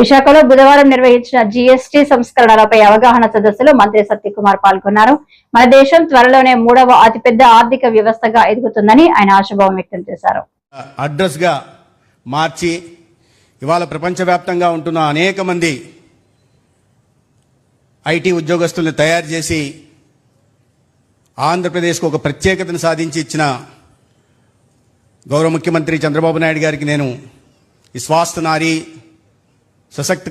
విశాఖలో బుధవారం నిర్వహించిన జీఎస్టీ సంస్కరణలపై అవగాహన సదస్సులో మంత్రి సత్యకుమార్ పాల్గొన్నారు. మన దేశం త్వరలోనే 3వ అతిపెద్ద ఆర్థిక వ్యవస్థగా ఎదుగుతుందని ఆయన ఆశాభావం వ్యక్తం చేశారు. అడ్రస్ గా మార్చి ఇవాళ ప్రపంచవ్యాప్తంగా ఉంటున్న అనేక మంది ఐటీ ఉద్యోగస్తుల్ని తయారు చేసి ఆంధ్రప్రదేశ్కు ఒక ప్రత్యేకతను సాధించి ఇచ్చిన గౌరవ ముఖ్యమంత్రి చంద్రబాబు నాయుడు గారికి నేను ఈ స్వాస్థ నారీ సశక్త్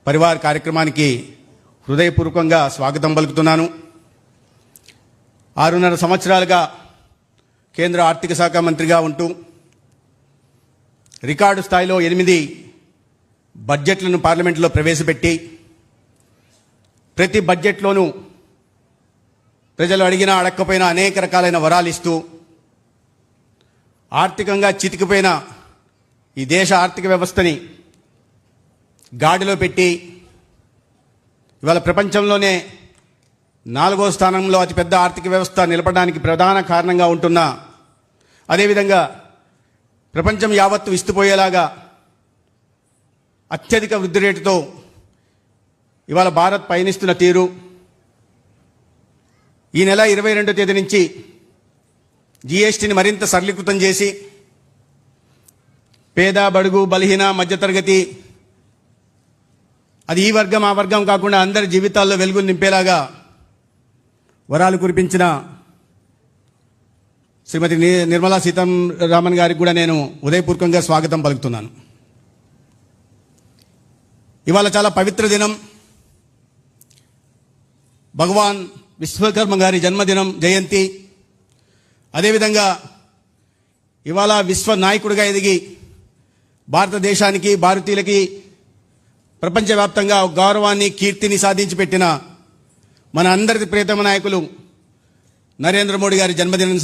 పరివార్ కార్యక్రమానికి హృదయపూర్వకంగా స్వాగతం పలుకుతున్నాను. 6.5 సంవత్సరాలుగా కేంద్ర ఆర్థిక శాఖ మంత్రిగా ఉంటూ రికార్డు స్థాయిలో 8 బడ్జెట్లను పార్లమెంట్లో ప్రవేశపెట్టి ప్రతి బడ్జెట్లోనూ ప్రజలు అడిగినా అడక్కపోయినా అనేక రకాలైన వరాలు ఇస్తూ ఆర్థికంగా చితికిపోయిన ఈ దేశ ఆర్థిక వ్యవస్థని గాడిలో పెట్టి ఇవాళ ప్రపంచంలోనే 4వ స్థానంలో అతిపెద్ద ఆర్థిక వ్యవస్థ నిలపడానికి ప్రధాన కారణంగా ఉంటున్న, అదేవిధంగా ప్రపంచం యావత్తు విస్తుపోయేలాగా అత్యధిక వృద్ధి రేటుతో ఇవాళ భారత్ పయనిస్తున్న తీరు, ఈ నెల 22వ తేదీ నుంచి జీఎస్టీని మరింత సరళీకృతం చేసి పేద, బడుగు, బలహీన, మధ్యతరగతి, అది ఈ వర్గం ఆ వర్గం కాకుండా అందరి జీవితాల్లో వెలుగులు నింపేలాగా వరాలు కురిపించిన శ్రీమతి నిర్మలా సీతారామన్ గారికి కూడా నేను ఉదయపూర్వకంగా స్వాగతం పలుకుతున్నాను. ఇవాళ చాలా పవిత్ర దినం. భగవాన్ విశ్వకర్మ గారి జన్మదినం, జయంతి. అదేవిధంగా ఇవాళ విశ్వ నాయకుడిగా ఎదిగి భారతదేశానికి, భారతీయులకి ప్రపంచవ్యాప్తంగా గౌరవాన్ని, కీర్తిని సాధించి పెట్టిన మన అందరి ప్రియతమ నాయకులు నరేంద్ర మోడీ గారి జన్మదినం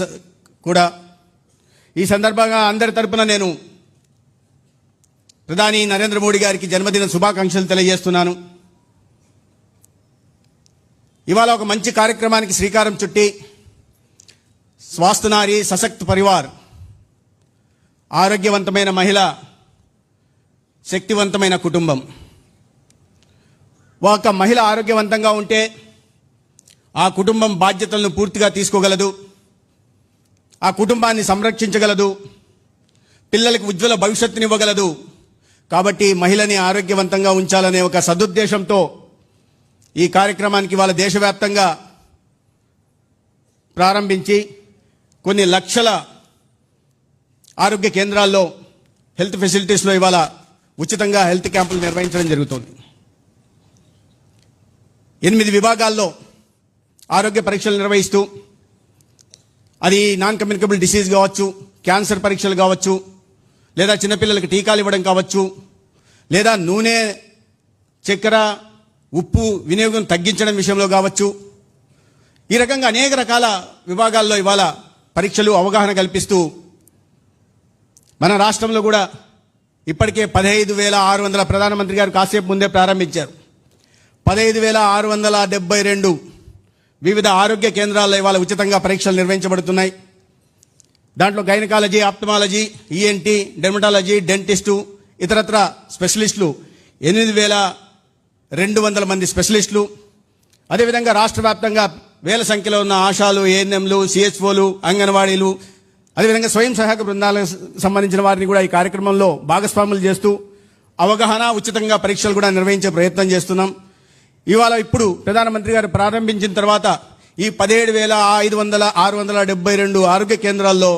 కూడా. ఈ సందర్భంగా అందరి తరపున నేను ప్రధాని నరేంద్ర మోడీ గారికి జన్మదిన శుభాకాంక్షలు తెలియజేస్తున్నాను. ఇవాళ ఒక మంచి కార్యక్రమానికి శ్రీకారం చుట్టి స్వాస్థ నారీ సశక్త్ పరివార్, ఆరోగ్యవంతమైన మహిళ, శక్తివంతమైన కుటుంబం. ఒక మహిళ ఆరోగ్యవంతంగా ఉంటే ఆ కుటుంబం బాధ్యతలను పూర్తిగా తీసుకోగలదు, ఆ కుటుంబాన్ని సంరక్షించగలదు, పిల్లలకు ఉజ్వల భవిష్యత్తునివ్వగలదు. కాబట్టి మహిళని ఆరోగ్యవంతంగా ఉంచాలనే ఒక సదుద్దేశంతో ఈ కార్యక్రమానికి వాళ్ళ దేశవ్యాప్తంగా ప్రారంభించి కొన్ని లక్షల ఆరోగ్య కేంద్రాల్లో, హెల్త్ ఫెసిలిటీస్లో ఇవాళ ఉచితంగా హెల్త్ క్యాంపులు నిర్వహించడం జరుగుతుంది. 8 విభాగాల్లో ఆరోగ్య పరీక్షలు నిర్వహిస్తూ, అది నాన్ కమ్యూనికబుల్ డిసీజ్ కావచ్చు, క్యాన్సర్ పరీక్షలు కావచ్చు, లేదా చిన్నపిల్లలకు టీకాలు ఇవ్వడం కావచ్చు, లేదా నూనె, చక్కెర, ఉప్పు వినియోగం తగ్గించడం విషయంలో కావచ్చు, ఈ రకంగా అనేక రకాల విభాగాల్లో ఇవాళ పరీక్షలు, అవగాహన కల్పిస్తూ మన రాష్ట్రంలో కూడా ఇప్పటికే 15,600 ప్రధానమంత్రి గారు కాసేపు ముందే ప్రారంభించారు. 15,672 వివిధ ఆరోగ్య కేంద్రాల్లో ఇవాళ ఉచితంగా పరీక్షలు నిర్వహించబడుతున్నాయి. దాంట్లో gynaecology, ophthalmology, ENT, dermatology, dentist, ఇతరత్ర స్పెషలిస్టులు 8,200 మంది స్పెషలిస్టులు. అదేవిధంగా రాష్ట్ర వ్యాప్తంగా వేల సంఖ్యలో ఉన్న ఆశాలు, ఏఎన్ఎంలు, సిహెచ్ఓలు, అంగన్వాడీలు, అదేవిధంగా స్వయం సహాయక బృందాలకు సంబంధించిన వారిని కూడా ఈ కార్యక్రమంలో భాగస్వాములు చేస్తూ అవగాహన, ఉచితంగా పరీక్షలు కూడా నిర్వహించే ప్రయత్నం చేస్తున్నాం. ఇవాళ ఇప్పుడు ప్రధానమంత్రి గారు ప్రారంభించిన తర్వాత ఈ 17,672 ఆరోగ్య కేంద్రాల్లో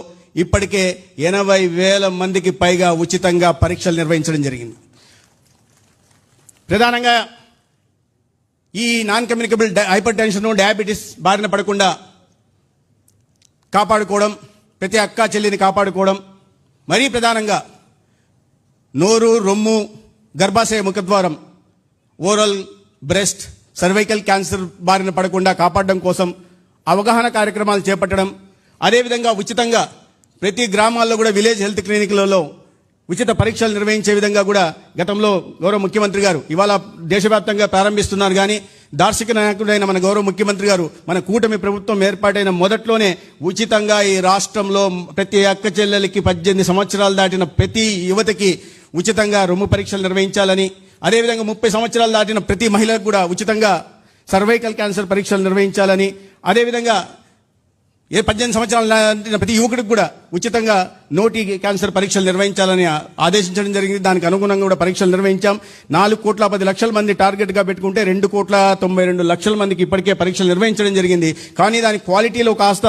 ఇప్పటికే 80,000 మందికి పైగా ఉచితంగా పరీక్షలు నిర్వహించడం జరిగింది. ప్రధానంగా ఈ non communicable hyper tension, diabetes బారిన పడకుండా కాపాడుకోవడం, ప్రతి అక్క చెల్లిని కాపాడుకోవడం, మరీ ప్రధానంగా నోరు, రొమ్ము, గర్భాశయ ముఖద్వారం, ఓరల్, బ్రెస్ట్, సర్వైకల్ క్యాన్సర్ బారిన పడకుండా కాపాడడం కోసం అవగాహన కార్యక్రమాలు చేపట్టడం, అదేవిధంగా ఉచితంగా ప్రతి గ్రామాల్లో కూడా విలేజ్ హెల్త్ క్లినిక్లలో ఉచిత పరీక్షలు నిర్వహించే విధంగా కూడా గతంలో గౌరవ ముఖ్యమంత్రి గారు ఇవాళ దేశవ్యాప్తంగా ప్రారంభిస్తున్నారు. కానీ దార్శనిక నాయకుడైన మన గౌరవ ముఖ్యమంత్రి గారు మన కూటమి ప్రభుత్వం ఏర్పాటైన మొదట్లోనే ఉచితంగా ఈ రాష్ట్రంలో ప్రతి అక్క చెల్లెలకి 18 సంవత్సరాలు దాటిన ప్రతి యువతకి ఉచితంగా రొమ్ము పరీక్షలు నిర్వహించాలని, అదేవిధంగా 30 సంవత్సరాలు దాటిన ప్రతి మహిళకు కూడా ఉచితంగా సర్వైకల్ క్యాన్సర్ పరీక్షలు నిర్వహించాలని, అదేవిధంగా 18 సంవత్సరాలు దాటిన ప్రతి యువకుడికి కూడా ఉచితంగా నోటి క్యాన్సర్ పరీక్షలు నిర్వహించాలని ఆదేశించడం జరిగింది. దానికి అనుగుణంగా కూడా పరీక్షలు నిర్వహించాం. 4,10,00,000 మంది టార్గెట్ గా పెట్టుకుంటే 2,92,00,000 మందికి ఇప్పటికే పరీక్షలు నిర్వహించడం జరిగింది. కానీ దాని క్వాలిటీలో కాస్త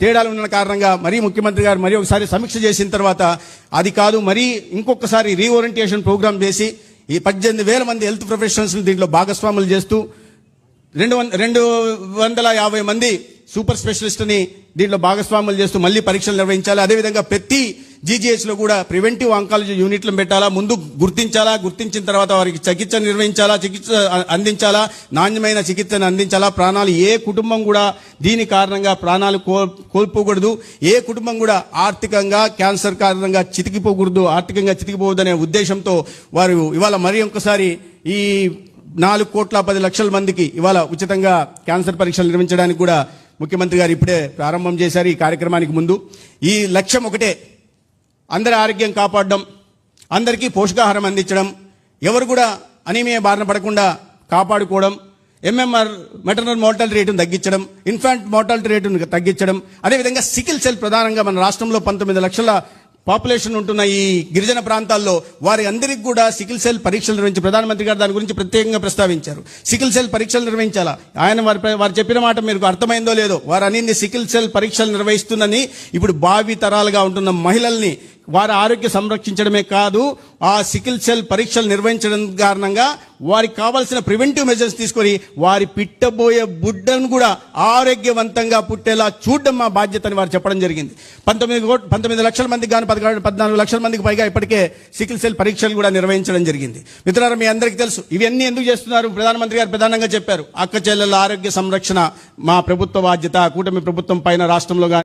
తేడాలు ఉన్న కారణంగా మరీ ముఖ్యమంత్రి గారు మరి ఒకసారి సమీక్ష చేసిన తర్వాత అది కాదు, మరీ ఇంకొకసారి రీఓరియంటేషన్ ప్రోగ్రామ్ చేసి ఈ 18,000 మంది హెల్త్ ప్రొఫెషనల్స్ దీంట్లో భాగస్వాములు చేస్తూ 250 మంది సూపర్ స్పెషలిస్ట్ని దీంట్లో భాగస్వాములు చేస్తూ మళ్ళీ పరీక్షలు నిర్వహించాలి. అదేవిధంగా ప్రతి జీజీహెచ్ లో కూడా ప్రివెంటివ్ ఆంకాలజీ యూనిట్లు పెట్టాలా, ముందు గుర్తించాలా, గుర్తించిన తర్వాత వారికి చికిత్స నిర్వహించాలా, చికిత్స అందించాలా, నాణ్యమైన చికిత్సను అందించాలా. ప్రాణాలు ఏ కుటుంబం కూడా దీని కారణంగా ప్రాణాలు కోల్పోకూడదు. ఏ కుటుంబం కూడా ఆర్థికంగా క్యాన్సర్ కారణంగా చితికిపోకూడదు, ఆర్థికంగా చితికిపోవద్దనే ఉద్దేశంతో వారు ఇవాళ మరి ఒకసారి ఈ 4,10,00,000 మందికి ఇవాళ ఉచితంగా క్యాన్సర్ పరీక్షలు నిర్వహించడానికి కూడా ముఖ్యమంత్రి గారు ఇప్పుడే ప్రారంభం చేశారు. ఈ కార్యక్రమానికి ముందు ఈ లక్ష్యం ఒకటే, అందరి ఆరోగ్యం కాపాడడం, అందరికీ పోషకాహారం అందించడం, ఎవరు కూడా అనీమియా బారిన పడకుండా కాపాడుకోవడం, ఎంఎంఆర్ మెటర్నల్ మోర్టాలిటీ రేటును తగ్గించడం, ఇన్ఫాంట్ మోర్టాలిటీ రేటును తగ్గించడం, అదేవిధంగా సికిల్ సెల్ ప్రధానంగా మన రాష్ట్రంలో 19 లక్షల పాపులేషన్ ఉంటున్న ఈ గిరిజన ప్రాంతాల్లో వారి అందరికీ కూడా సికిల్ సెల్ పరీక్షలు నిర్వహించి ప్రధానమంత్రి గారు దాని గురించి ప్రత్యేకంగా ప్రస్తావించారు. సికిల్ సెల్ పరీక్షలు నిర్వహించాలా, ఆయన వారు చెప్పిన మాట మీకు అర్థమైందో లేదో, వారు అన్ని సికిల్ సెల్ పరీక్షలు నిర్వహిస్తుందని ఇప్పుడు భావి తరాలుగా ఉంటున్న మహిళల్ని వారి ఆరోగ్య సంరక్షించడమే కాదు, ఆ సికిల్ సెల్ పరీక్షలు నిర్వహించడం కారణంగా వారికి కావాల్సిన ప్రివెంటివ్ మెజర్స్ తీసుకొని వారి పిట్టబోయే బుడ్డను కూడా ఆరోగ్యవంతంగా పుట్టేలా చూడడం మా బాధ్యత అని వారు చెప్పడం జరిగింది. 19 లక్షల మందికి కానీ 14 లక్షల మందికి పైగా ఇప్పటికే సికిల్ సెల్ పరీక్షలు కూడా నిర్వహించడం జరిగింది. మిత్రులారా, మీ అందరికీ తెలుసు ఇవన్నీ ఎందుకు చేస్తున్నారు. ప్రధానమంత్రి గారు ప్రధానంగా చెప్పారు, అక్క చెల్లెల ఆరోగ్య సంరక్షణ మా ప్రభుత్వ బాధ్యత, కూటమి ప్రభుత్వం పైన రాష్ట్రంలో